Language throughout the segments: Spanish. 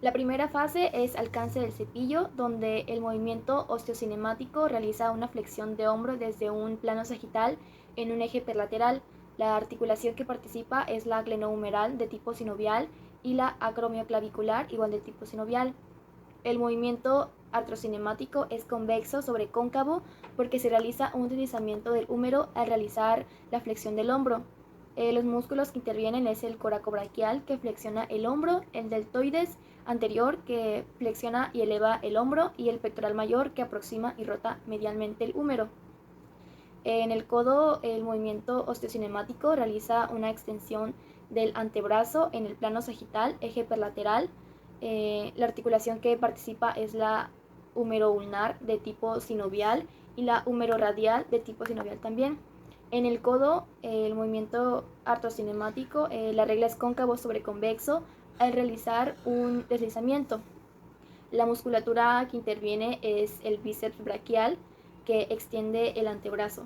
La primera fase es alcance del cepillo, donde el movimiento osteocinemático realiza una flexión de hombro desde un plano sagital en un eje perlateral. La articulación que participa es la glenohumeral de tipo sinovial y la acromioclavicular igual de tipo sinovial. El movimiento artrocinemático es convexo sobre cóncavo porque se realiza un deslizamiento del húmero al realizar la flexión del hombro. Los músculos que intervienen es el coracobraquial, que flexiona el hombro, el deltoides anterior, que flexiona y eleva el hombro, y el pectoral mayor, que aproxima y rota medialmente el húmero. En el codo, el movimiento osteocinemático realiza una extensión del antebrazo en el plano sagital, eje perlateral. La articulación que participa es la humeroulnar de tipo sinovial y la humeroradial de tipo sinovial también. En el codo, el movimiento artrocinemático, la regla es cóncavo sobre convexo al realizar un deslizamiento. La musculatura que interviene es el bíceps braquial, que extiende el antebrazo.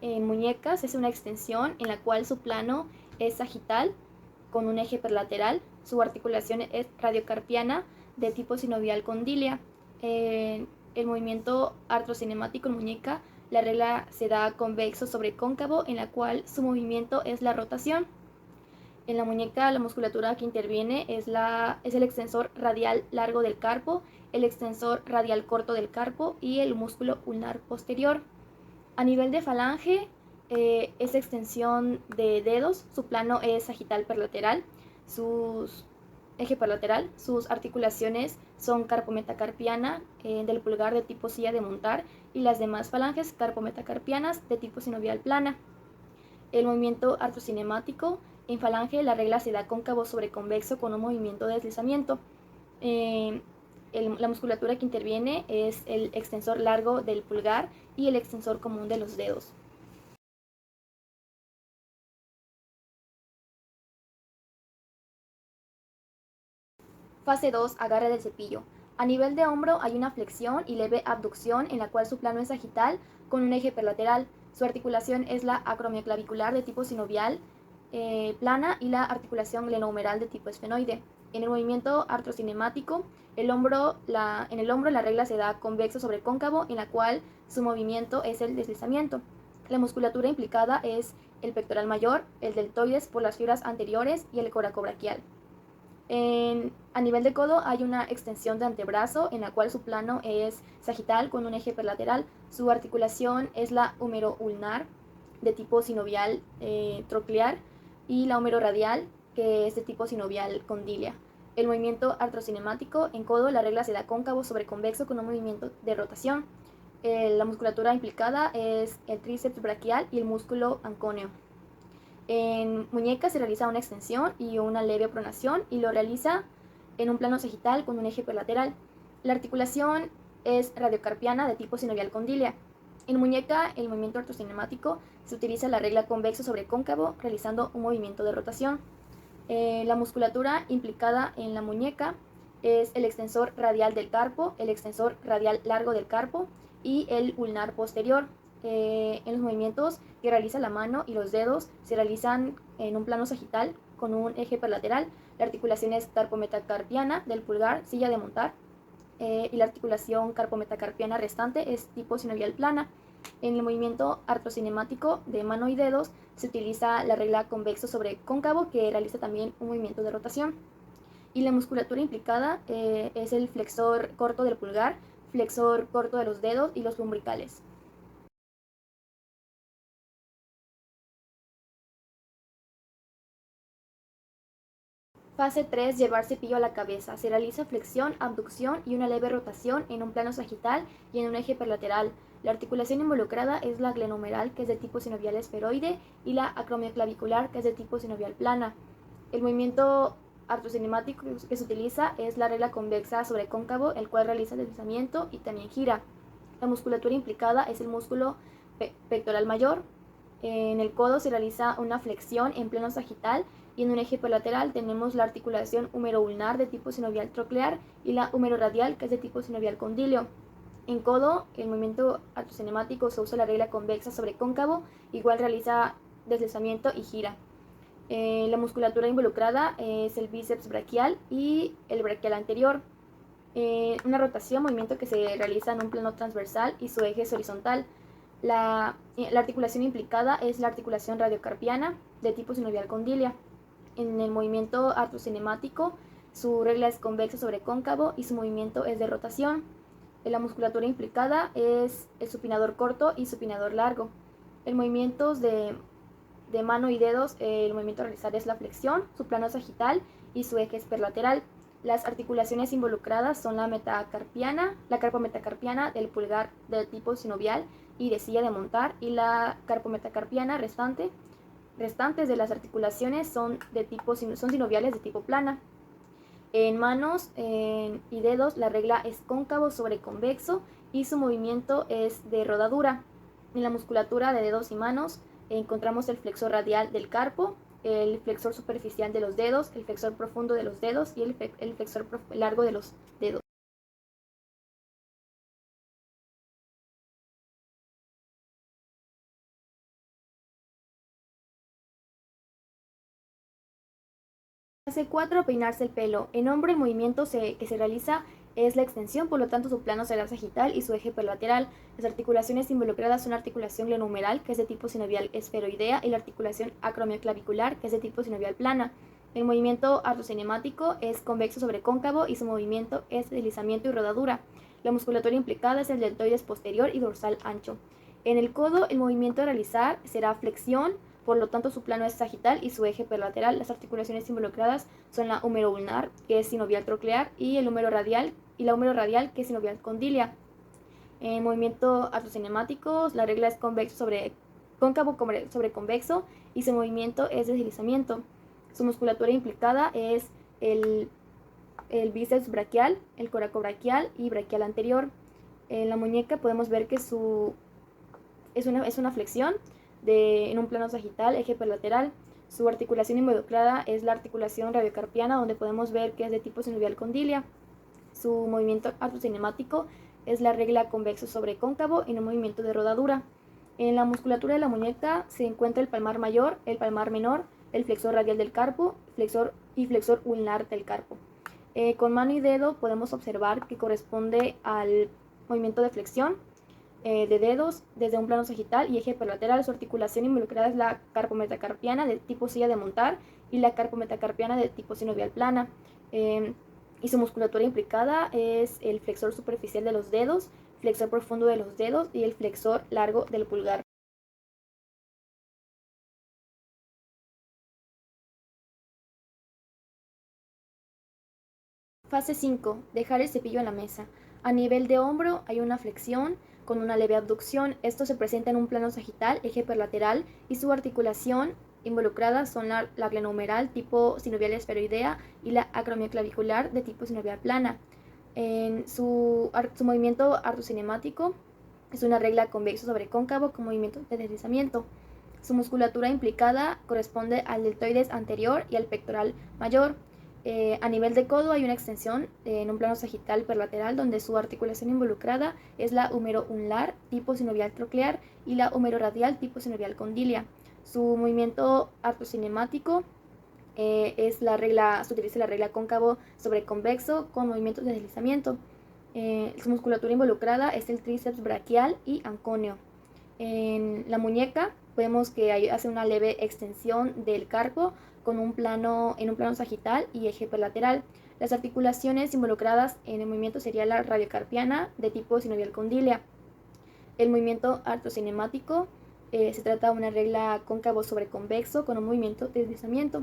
En muñecas es una extensión en la cual su plano es sagital con un eje perlateral. Su articulación es radiocarpiana de tipo sinovial condilia. El movimiento artrocinemático en muñeca, la regla se da convexo sobre cóncavo, en la cual su movimiento es la rotación. En la muñeca, la musculatura que interviene es el extensor radial largo del carpo, el extensor radial corto del carpo y el músculo ulnar posterior. A nivel de falange, es extensión de dedos, su plano es sagital perlateral, sus eje perlateral, sus articulaciones son carpometacarpiana del pulgar de tipo silla de montar y las demás falanges carpometacarpianas de tipo sinovial plana. El movimiento artrocinemático en falange, la regla se da cóncavo sobre convexo con un movimiento de deslizamiento. Eh, la musculatura que interviene es el extensor largo del pulgar y el extensor común de los dedos. Fase 2, agarre del cepillo. A nivel de hombro hay una flexión y leve abducción en la cual su plano es sagital con un eje perlateral. Su articulación es la acromioclavicular de tipo sinovial plana y la articulación glenohumeral de tipo esfenoide. En el movimiento artrocinemático, en el hombro la regla se da convexo sobre cóncavo, en la cual su movimiento es el deslizamiento. La musculatura implicada es el pectoral mayor, el deltoides por las fibras anteriores y el coracobraquial. A nivel de codo hay una extensión de antebrazo en la cual su plano es sagital con un eje perlateral. Su articulación es la humeroulnar de tipo sinovial troclear y la humeroradial, que es de tipo sinovial condilia. El movimiento artrocinemático en codo, la regla se da cóncavo sobre convexo con un movimiento de rotación. La musculatura implicada es el tríceps braquial y el músculo ancóneo. En muñeca se realiza una extensión y una leve pronación y lo realiza en un plano sagital con un eje perlateral. La articulación es radiocarpiana de tipo sinovial condilia. En muñeca, el movimiento artrocinemático se utiliza la regla convexo sobre cóncavo realizando un movimiento de rotación. La musculatura implicada en la muñeca es el extensor radial del carpo, el extensor radial largo del carpo y el ulnar posterior. En los movimientos que realiza la mano y los dedos se realizan en un plano sagital con un eje perlateral. La articulación es carpometacarpiana del pulgar, silla de montar, y la articulación carpometacarpiana restante es tipo sinovial plana. En el movimiento artrocinemático de mano y dedos se utiliza la regla convexo sobre cóncavo, que realiza también un movimiento de rotación. Y la musculatura implicada es el flexor corto del pulgar, flexor corto de los dedos y los lumbricales. Fase 3, llevar cepillo a la cabeza. Se realiza flexión, abducción y una leve rotación en un plano sagital y en un eje perlateral. La articulación involucrada es la glenohumeral, que es de tipo sinovial esferoide, y la acromioclavicular, que es de tipo sinovial plana. El movimiento artrocinemático que se utiliza es la regla convexa sobre cóncavo, el cual realiza deslizamiento y también gira. La musculatura implicada es el músculo pectoral mayor. En el codo se realiza una flexión en plano sagital y en un eje lateral tenemos la articulación humeroulnar de tipo sinovial troclear y la humeroradial, que es de tipo sinovial condilio. En codo, el movimiento artrocinemático se usa la regla convexa sobre cóncavo, igual realiza deslizamiento y gira. La musculatura involucrada es el bíceps braquial y el braquial anterior. Una rotación, movimiento que se realiza en un plano transversal y su eje es horizontal. La articulación implicada es la articulación radiocarpiana de tipo sinovial condilia. En el movimiento artrocinemático, su regla es convexo sobre cóncavo y su movimiento es de rotación. La musculatura implicada es el supinador corto y supinador largo. El movimiento de mano y dedos, el movimiento a realizar es la flexión, su plano sagital y su eje es perlateral. Las articulaciones involucradas son la carpometacarpiana del pulgar del tipo sinovial y de silla de montar, y la carpometacarpiana restantes de las articulaciones son sinoviales de tipo plana. En manos y dedos la regla es cóncavo sobre convexo y su movimiento es de rodadura. En la musculatura de dedos y manos encontramos el flexor radial del carpo, el flexor superficial de los dedos, el flexor profundo de los dedos y el flexor largo de los dedos. Fase 4. Peinarse el pelo. En hombre el movimiento que se realiza es la extensión, por lo tanto su plano será sagital y su eje perlateral. Las articulaciones involucradas son la articulación glenohumeral, que es de tipo sinovial esferoidea, y la articulación acromioclavicular, que es de tipo sinovial plana. El movimiento artrocinemático es convexo sobre cóncavo y su movimiento es deslizamiento y rodadura. La musculatura implicada es el deltoides posterior y dorsal ancho. En el codo el movimiento a realizar será flexión, por lo tanto su plano es sagital y su eje perlateral. Las articulaciones involucradas son la húmero-ulnar, que es sinovial troclear, y la húmero radial, que es sinovial condilia. En movimiento artrocinemático, la regla es cóncavo sobre convexo y su movimiento es deslizamiento. Su musculatura implicada es el bíceps braquial, el coracobraquial y braquial anterior. En la muñeca podemos ver que es una flexión en un plano sagital, eje perlateral. Su articulación involucrada es la articulación radiocarpiana, donde podemos ver que es de tipo sinovial condilia. Su movimiento artrocinemático es la regla convexo sobre cóncavo en un movimiento de rodadura. En la musculatura de la muñeca se encuentra el palmar mayor, el palmar menor, el flexor radial del carpo y flexor ulnar del carpo. Con mano y dedo podemos observar que corresponde al movimiento de flexión de dedos desde un plano sagital y eje perlateral. Su articulación involucrada es la carpometacarpiana de tipo silla de montar y la carpometacarpiana de tipo sinovial plana. Y su musculatura implicada es el flexor superficial de los dedos, flexor profundo de los dedos y el flexor largo del pulgar. Fase 5. Dejar el cepillo en la mesa. A nivel de hombro hay una flexión con una leve abducción. Esto se presenta en un plano sagital, eje perlateral, y su articulación involucrada son la glenohumeral tipo sinovial esferoidea y la acromioclavicular de tipo sinovial plana. En su movimiento artrocinemático es una regla convexo sobre cóncavo con movimiento de deslizamiento. Su musculatura implicada corresponde al deltoides anterior y al pectoral mayor. A nivel de codo hay una extensión en un plano sagital perlateral, donde su articulación involucrada es la húmero-ulnar tipo sinovial troclear y la húmero-radial tipo sinovial condilia. Su movimiento artrocinemático se utiliza la regla cóncavo sobre convexo con movimientos de deslizamiento. Su musculatura involucrada es el tríceps braquial y anconio. En la muñeca vemos que hace una leve extensión del carpo en un plano sagital y eje perlateral. Las articulaciones involucradas en el movimiento sería la radiocarpiana de tipo sinovial condilia. El movimiento artrocinemático se trata de una regla cóncavo sobre convexo con un movimiento de deslizamiento.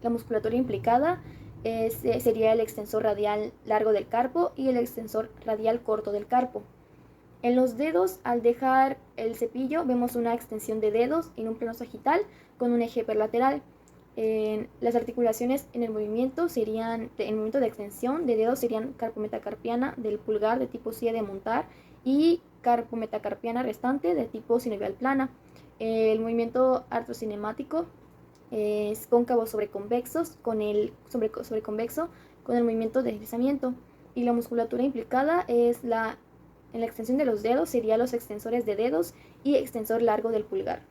La musculatura implicada sería el extensor radial largo del carpo y el extensor radial corto del carpo. En los dedos, al dejar el cepillo, vemos una extensión de dedos en un plano sagital con un eje perlateral. Las articulaciones en el movimiento de extensión de dedos serían carpometacarpiana del pulgar de tipo silla de montar y carpometacarpiana restante de tipo sinovial plana. El movimiento artrocinemático es cóncavo sobre convexo con el movimiento de deslizamiento, y la musculatura implicada es en la extensión de los dedos serían los extensores de dedos y extensor largo del pulgar.